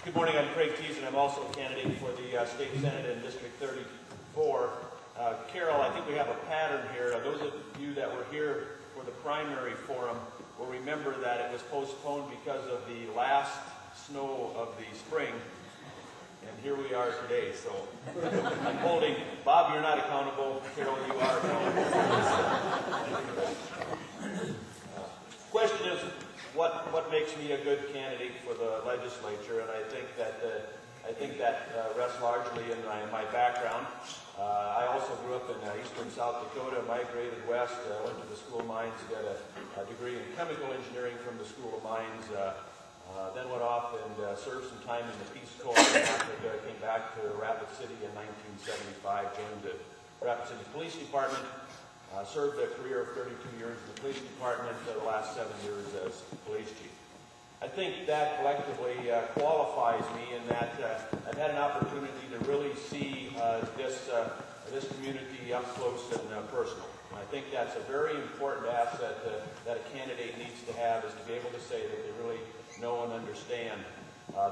Good morning, I'm Craig Tees, and I'm also a candidate for the State Senate in District 34. Carol, I think we have a pattern here. Those of you that were here for the primary forum will remember that it was postponed because of the last snow of the spring. And here we are today, so I'm holding, Bob, you're not accountable. Carol, you are accountable. Question is, what makes me a good candidate for the legislature? And I think that rests largely in my background. I also grew up in eastern South Dakota, migrated west, went to the School of Mines, got a degree in chemical engineering from the School of Mines, then went off and served some time in the Peace Corps in Africa, came back to Rapid City in 1975, joined the Rapid City Police Department, served a career of 32 years in the police department, the last 7 years as police chief. I think that collectively qualifies me in that I've had an opportunity to really see this community up close and personal. And I think that's a very important asset that a candidate needs to have, is to be able to say that they really know and understand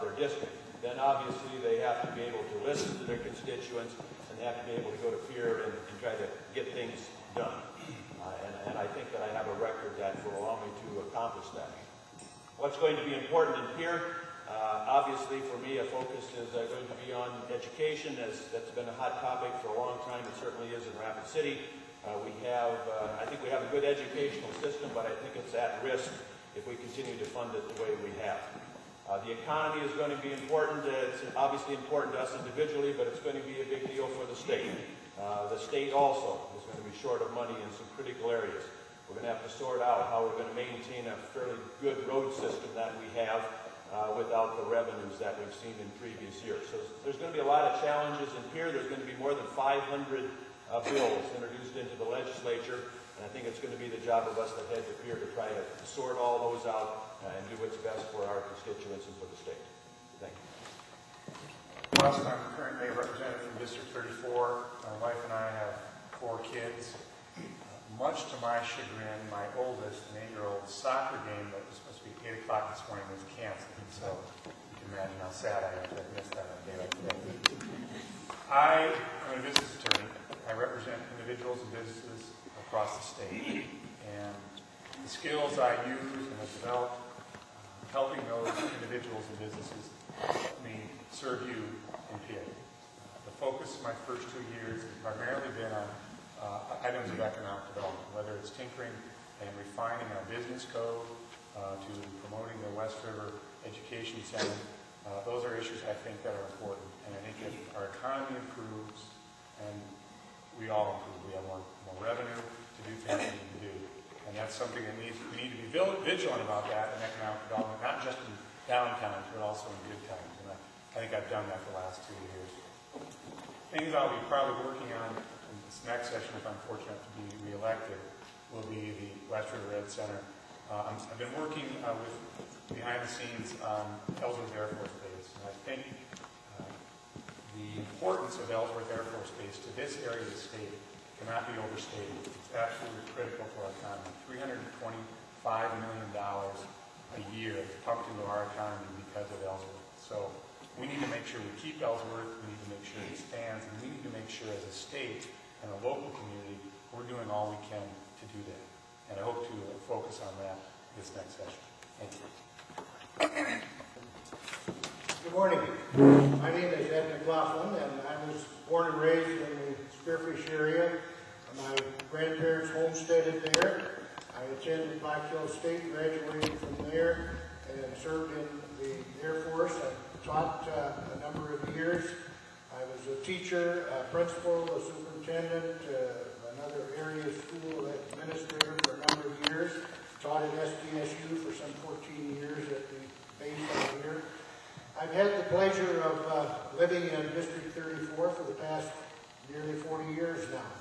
their district. Then obviously they have to be able to listen to their constituents, and they have to be able to go to Pierre and try to get things done. And I think that I have a record that will allow me to accomplish that. What's going to be important in Pierre? Obviously for me a focus is going to be on education. That's been a hot topic for a long time. It certainly is in Rapid City. I think we have a good educational system, but I think it's at risk if we continue to fund it the way we have. The economy is going to be important. It's obviously important to us individually, but it's going to be a big deal for the state. The state also is going to be short of money in some critical areas. We're going to have to sort out how we're going to maintain a fairly good road system that we have without the revenues that we've seen in previous years. So there's going to be a lot of challenges in Pierre. There's going to be more than 500 bills introduced into the legislature, and I think it's going to be the job of us that head to Pierre to try to sort all those out and do what's best for our constituents and for the state. Thank you. I'm currently a representative from District 34. My wife and I have 4 kids. Much to my chagrin, my oldest, an 8-year-old soccer game that was supposed to be 8 o'clock this morning was canceled. So you can imagine how sad I am to have missed that on a day like today. I'm a business attorney. I represent individuals and businesses across the state. And the skills I use and have developed helping those individuals and businesses help me serve you in PA. The focus of my first 2 years has primarily been on items of economic development, whether it's tinkering and refining our business code to promoting the West River Education Center. Those are issues I think that are important. And I think if our economy improves and we all improve, we have more revenue to do things we need to do. And that's something that we need to be vigilant about that in economic development, not just in down times, but also in good times. And I think I've done that the last 2 years. Things I'll be probably working on in this next session, if I'm fortunate to be reelected, will be the West River Ed Center. I've been working with behind the scenes on Ellsworth Air Force Base, and I think the importance of Ellsworth Air Force Base to this area of the state cannot be overstated. It's absolutely critical to our economy. $325 million a year pumped into our economy because of Ellsworth. So we need to make sure we keep Ellsworth, we need to make sure it stands, and we need to make sure as a state and a local community, we're doing all we can to do that. And I hope to focus on that this next session. Thank you. Good morning. My name is Ed McLaughlin, and I was born and raised in the Spearfish area. My grandparents homesteaded there. I attended Black Hills State, graduated from there, and served in the Air Force. I taught a number of years. I was a teacher, a principal, a superintendent, another area school administrator for a number of years. Taught at SDSU for some 14 years at the base out here. I've had the pleasure of living in District 34 for the past nearly 40 years now.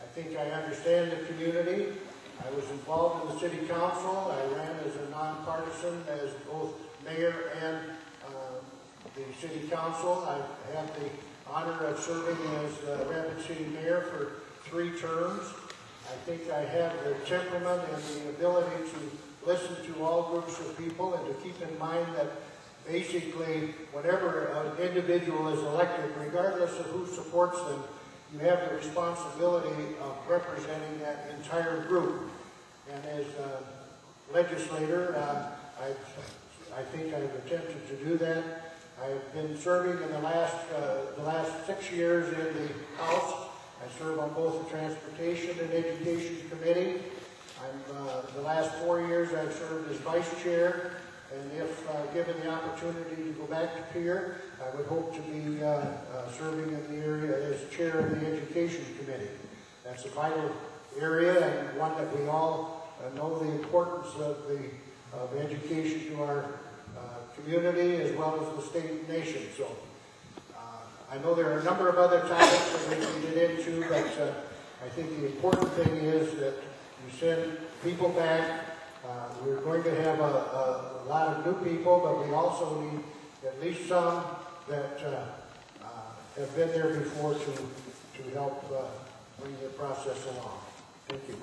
I think I understand the community. I was involved in the city council. I ran as a nonpartisan as both mayor and the city council. I had the honor of serving as Rapid City mayor for 3 terms. I think I have the temperament and the ability to listen to all groups of people and to keep in mind that basically, whenever an individual is elected, regardless of who supports them, you have the responsibility of representing that entire group. And as a legislator, I think I've attempted to do that. I've been serving in the last 6 years in the House. I serve on both the Transportation and Education Committee. The last 4 years I've served as Vice Chair, and if given the opportunity to go back to peer, I would hope to be serving in the area as Chair of the Education Committee. That's a vital area and one that we all know the importance of education to our community as well as the state and nation. So I know there are a number of other topics that we can get into, but I think the important thing is that you send people back. We're going to have a lot of new people, but we also need at least some that have been there before to help bring the process along. Thank you.